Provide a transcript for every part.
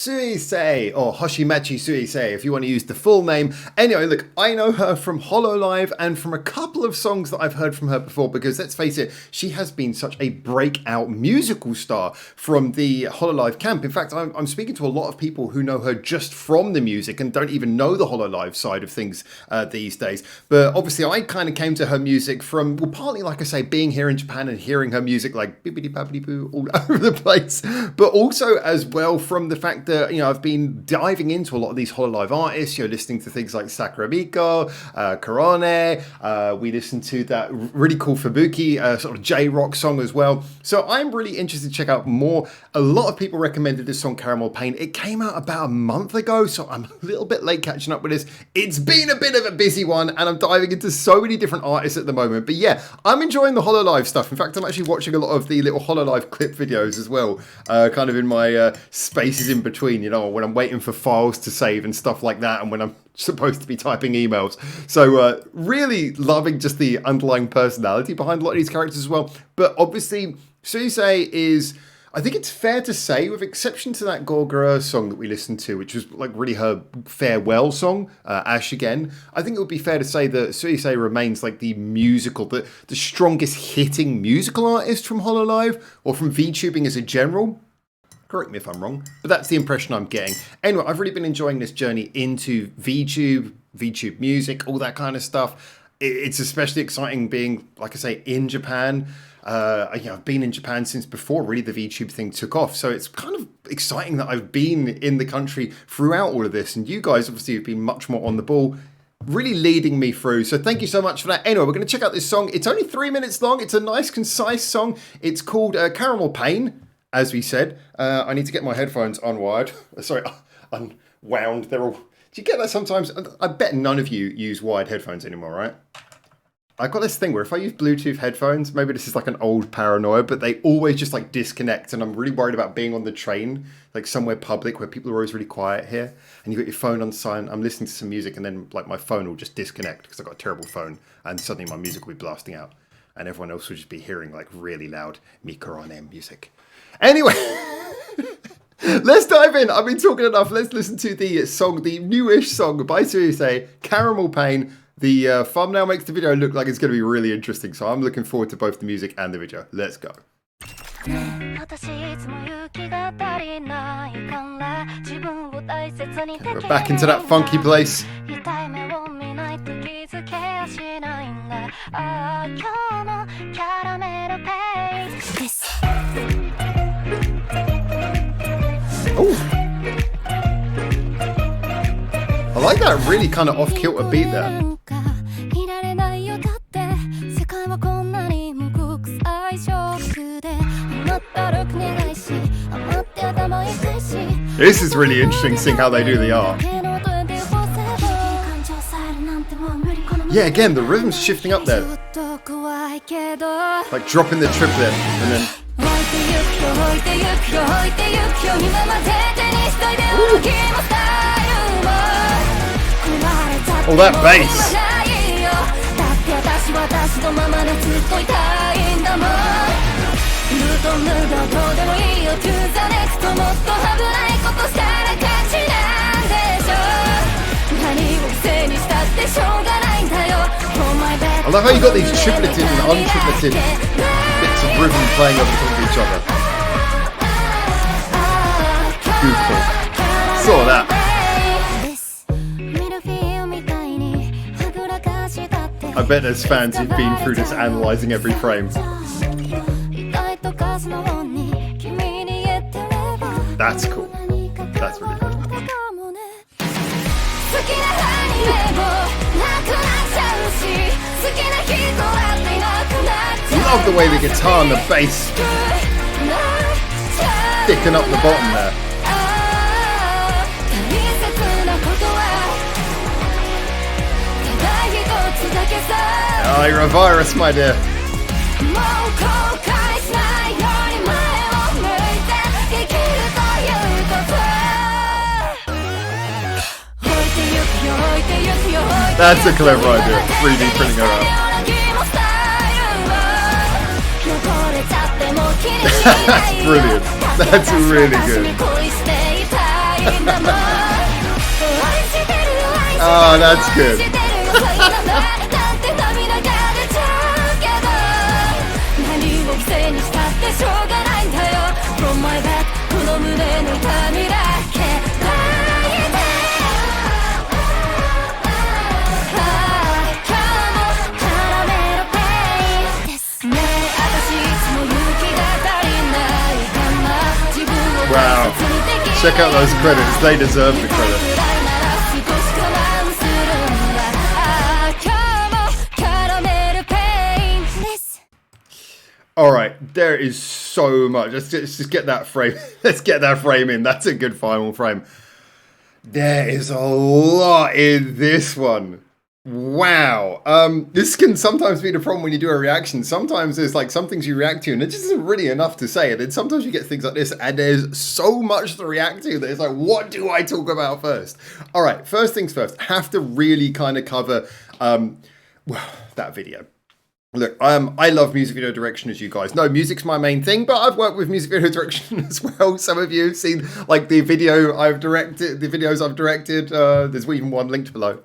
SUISEI, or Hoshimachi SUISEI, if you want to use the full name. Anyway, look, I know her from Hololive and from a couple of songs that I've heard from her before, because let's face it, she has been such a breakout musical star from the Hololive camp. In fact, I'm speaking to a lot of people who know her just from the music and don't even know the Hololive side of things these days. But obviously, I kind of came to her music from, well, partly, like I say, being here in Japan and hearing her music like bibbidi-babbidi-boo all over the place, but also as well from the fact that, you know, I've been diving into a lot of these Hololive artists, you know, listening to things like Sakuramiko, Korone, we listened to that really cool Fubuki sort of J-rock song as well. So I'm really interested to check out more. A lot of people recommended this song, Caramel Pain. It came out about a month ago, so I'm a little bit late catching up with this. It's been a bit of a busy one, and I'm diving into so many different artists at the moment. But yeah, I'm enjoying the Hololive stuff. In fact, I'm actually watching a lot of the little Hololive clip videos as well, kind of in my spaces in between, you know, when I'm waiting for files to save and stuff like that, and when I'm supposed to be typing emails. So really loving just the underlying personality behind a lot of these characters as well. But obviously, SUISEI is, I think it's fair to say, with exception to that Gorgora song that we listened to, which was like really her farewell song, Ash Again, I think it would be fair to say that SUISEI remains like the musical, the strongest hitting musical artist from Hololive, or from VTubing as a general. Correct me if I'm wrong, but that's the impression I'm getting. Anyway, I've really been enjoying this journey into VTube music, all that kind of stuff. It's especially exciting being, like I say, in Japan. I've been in Japan since before really the VTube thing took off, so it's kind of exciting that I've been in the country throughout all of this, and you guys obviously have been much more on the ball, really leading me through, so thank you so much for that. Anyway, we're going to check out this song. It's only 3 minutes long. It's a nice, concise song. It's called Caramel Pain. As we said, I need to get my headphones unwired. Sorry, unwound. They're all... Do you get that sometimes? I bet none of you use wired headphones anymore, right? I've got this thing where if I use Bluetooth headphones, maybe this is like an old paranoia, but they always just like disconnect, and I'm really worried about being on the train, like somewhere public where people are always really quiet here, and you've got your phone on silent. I'm listening to some music, and then like my phone will just disconnect because I've got a terrible phone, and suddenly my music will be blasting out, and everyone else will just be hearing like really loud Mikorone music. Anyway, let's dive in. I've been talking enough. Let's listen to the song, the newish song by SUISEI, Caramel Pain. The thumbnail makes the video look like it's going to be really interesting, so I'm looking forward to both the music and the video. Let's go. We're back into that funky place. Oh, I like that really kind of off-kilter beat there. This is really interesting, seeing how they do the art. Yeah, again, the rhythm's shifting up there. Like dropping the triplet and then... Oh, that bass! I love how you got these tripleted and untripleted bits of rhythm playing over top of each other. Beautiful. Saw that. I bet there's fans who've been through this, analysing every frame. That's cool. That's really cool. Love the way the guitar and the bass sticking up the bottom there. Oh, you're a virus, my dear. That's a clever idea, 3D printing her out. That's brilliant. That's really good. Oh, that's good. Wow. Check out those credits. They deserve the credit. All right, there is so much. Let's just get that frame. Let's get that frame in. That's a good final frame. There is a lot in this one. Wow. This can sometimes be the problem when you do a reaction. Sometimes there's like some things you react to and it just isn't really enough to say. And then sometimes you get things like this and there's so much to react to that it's like, what do I talk about first? All right, first things first. Have to really kind of cover that video. Look, I love music video direction, as you guys know. Music's my main thing, but I've worked with music video direction as well. Some of you have seen like the videos I've directed. There's even one linked below.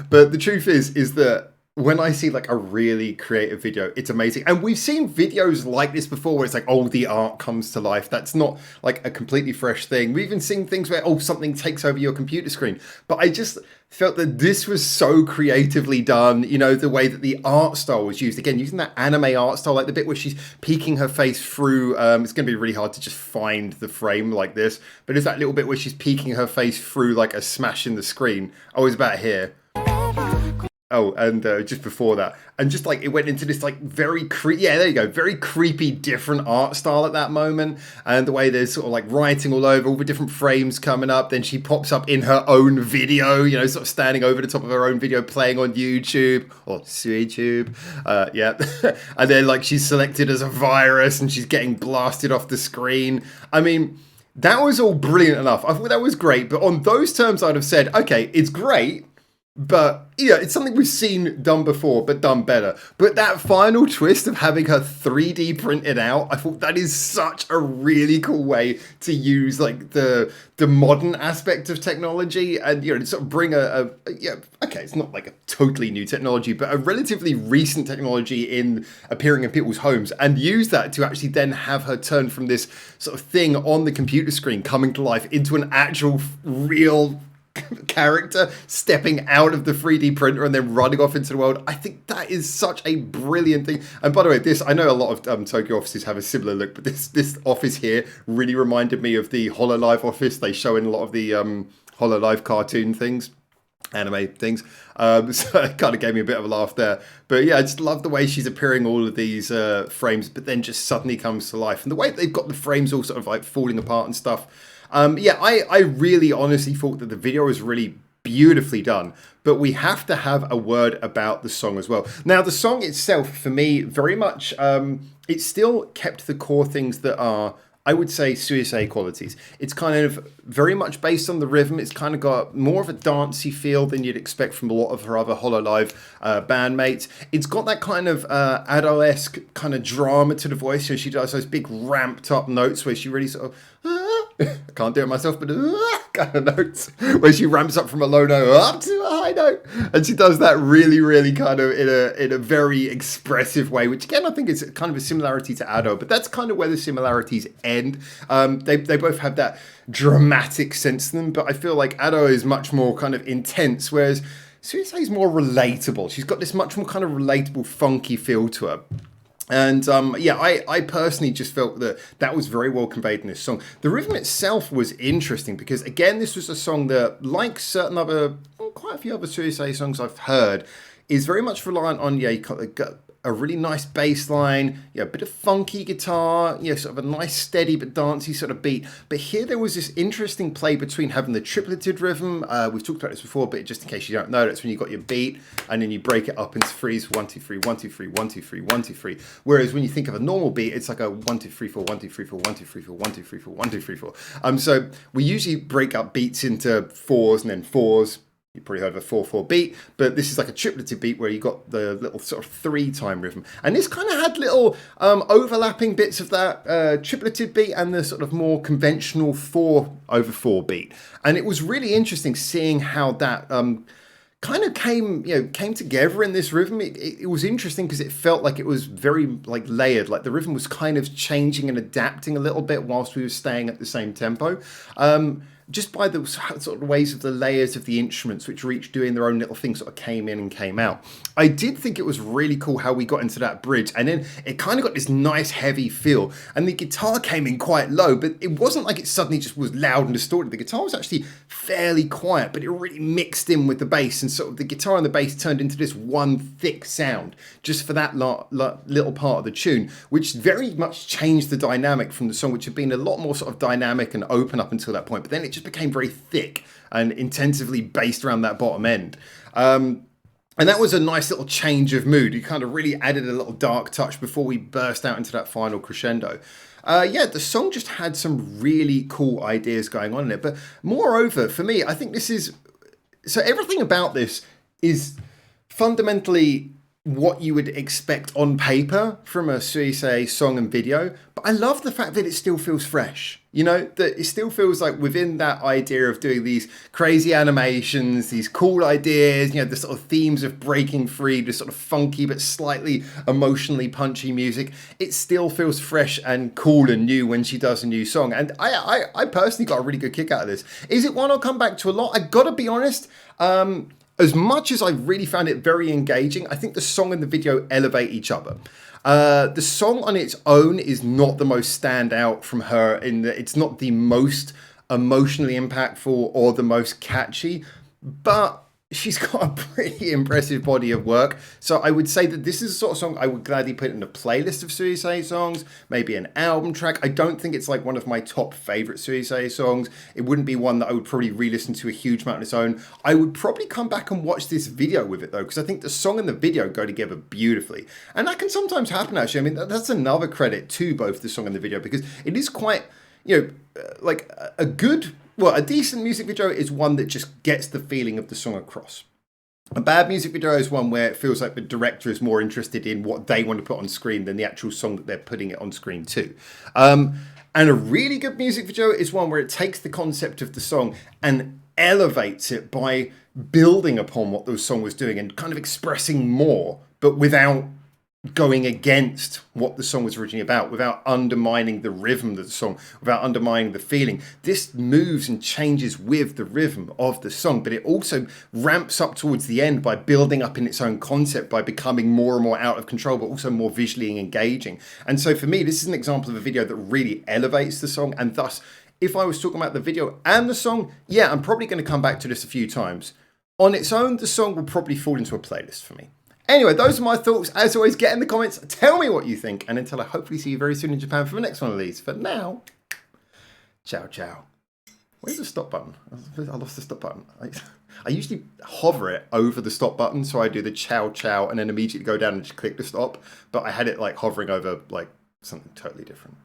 But the truth is that when I see like a really creative video, it's amazing. And we've seen videos like this before where it's like, oh, the art comes to life. That's not like a completely fresh thing. We've even seen things where, oh, something takes over your computer screen. But I just felt that this was so creatively done. You know, the way that the art style was used. Again, using that anime art style, like the bit where she's peeking her face through. It's going to be really hard to just find the frame like this. But there's that little bit where she's peeking her face through like a smash in the screen. Oh, it's about here. Oh, and just before that, and just like it went into this like very there you go, very creepy, different art style at that moment, and the way there's sort of like writing all over, all the different frames coming up. Then she pops up in her own video, you know, sort of standing over the top of her own video, playing on YouTube or SuiTube, yeah. And then like she's selected as a virus, and she's getting blasted off the screen. I mean, that was all brilliant enough. I thought that was great, but on those terms, I'd have said, okay, it's great. But, yeah, it's something we've seen done before, but done better. But that final twist of having her 3D printed out, I thought that is such a really cool way to use, like, the modern aspect of technology. And, you know, to sort of bring it's not like a totally new technology, but a relatively recent technology appearing in people's homes. And use that to actually then have her turn from this sort of thing on the computer screen coming to life into an actual, real character stepping out of the 3D printer and then running off into the world. I think that is such a brilliant thing. And by the way, I know a lot of Tokyo offices have a similar look, but this office here really reminded me of the Hololive office they show in a lot of the Hololive cartoon things, anime things. So it kind of gave me a bit of a laugh there. But yeah, I just love the way she's appearing all of these frames, but then just suddenly comes to life. And the way they've got the frames all sort of like falling apart and stuff. I really honestly thought that the video was really beautifully done, but we have to have a word about the song as well. Now, the song itself, for me, very much, it still kept the core things that are, I would say, Suisei qualities. It's kind of very much based on the rhythm. It's kind of got more of a dancey feel than you'd expect from a lot of her other Hololive bandmates. It's got that kind of Ado-esque kind of drama to the voice. So she does those big ramped up notes where she really sort of, I can't do it myself, but kind of notes where she ramps up from a low note up to a high note, and she does that really, really kind of in a very expressive way. Which again, I think is kind of a similarity to Ado, but that's kind of where the similarities end. They both have that dramatic sense to them, but I feel like Ado is much more kind of intense, whereas Suisei is more relatable. She's got this much more kind of relatable, funky feel to her. And I personally just felt that was very well conveyed in this song. The rhythm itself was interesting because, again, this was a song that, like quite a few other Suisei songs I've heard, is very much reliant on a really nice bass line, a bit of funky guitar, sort of a nice steady but dancey sort of beat. But here there was this interesting play between having the tripleted rhythm. We've talked about this before, but just in case you don't know, that's when you got your beat and then you break it up into threes, 1 2 3 1 2 3 1 2 3 1 2 3. Whereas when you think of a normal beat, it's like a 1 2 3 4 1 2 3 4 1 2 3 4 1 2 3 4 1 2 3 4. So we usually break up beats into fours and then fours. You probably heard of a 4/4 beat, but this is like a tripleted beat where you got the little sort of 3-time rhythm. And this kind of had little overlapping bits of that tripleted beat and the sort of more conventional 4/4 beat. And it was really interesting seeing how that kind of came together in this rhythm. It was interesting because it felt like it was very like layered, like the rhythm was kind of changing and adapting a little bit whilst we were staying at the same tempo. Just by the sort of ways of the layers of the instruments, which were each doing their own little things, sort of came in and came out. I did think it was really cool how we got into that bridge, and then it kind of got this nice heavy feel, and the guitar came in quite low, but it wasn't like it suddenly just was loud and distorted. The guitar was actually fairly quiet, but it really mixed in with the bass, and sort of the guitar and the bass turned into this one thick sound just for that little part of the tune, which very much changed the dynamic from the song, which had been a lot more sort of dynamic and open up until that point, but then it just became very thick and intensively based around that bottom end. And that was a nice little change of mood. It kind of really added a little dark touch before we burst out into that final crescendo. The song just had some really cool ideas going on in it. But moreover, for me, I think this is... So everything about this is fundamentally what you would expect on paper from a Suisei song and video, but I love the fact that it still feels fresh. You know, that it still feels like within that idea of doing these crazy animations, these cool ideas, you know, the sort of themes of breaking free, the sort of funky but slightly emotionally punchy music, it still feels fresh and cool and new when she does a new song. And I personally got a really good kick out of this. Is it one I'll come back to a lot? I gotta be honest, as much as I really found it very engaging, I think the song and the video elevate each other. The song on its own is not the most standout from her in that it's not the most emotionally impactful or the most catchy, but she's got a pretty impressive body of work. So I would say that this is a sort of song I would gladly put in a playlist of Suisei songs, maybe an album track. I don't think it's like one of my top favorite Suisei songs. It wouldn't be one that I would probably re-listen to a huge amount on its own. I would probably come back and watch this video with it though, because I think the song and the video go together beautifully. And that can sometimes happen actually. I mean, that's another credit to both the song and the video, because it is quite, like a good... Well, a decent music video is one that just gets the feeling of the song across. A bad music video is one where it feels like the director is more interested in what they want to put on screen than the actual song that they're putting it on screen to. And a really good music video is one where it takes the concept of the song and elevates it by building upon what the song was doing and kind of expressing more, but without going against what the song was originally about, without undermining the rhythm of the song, without undermining the feeling. This moves and changes with the rhythm of the song, but it also ramps up towards the end by building up in its own concept, by becoming more and more out of control, but also more visually engaging. And so for me, this is an example of a video that really elevates the song, and thus, if I was talking about the video and the song, yeah, I'm probably going to come back to this a few times. On its own, the song will probably fall into a playlist for me. Anyway, those are my thoughts. As always, get in the comments, tell me what you think, and until I hopefully see you very soon in Japan for the next one of these. For now, ciao, ciao. Where's the stop button? I lost the stop button. I usually hover it over the stop button, so I do the ciao, ciao, and then immediately go down and just click the stop, but I had it like hovering over like something totally different.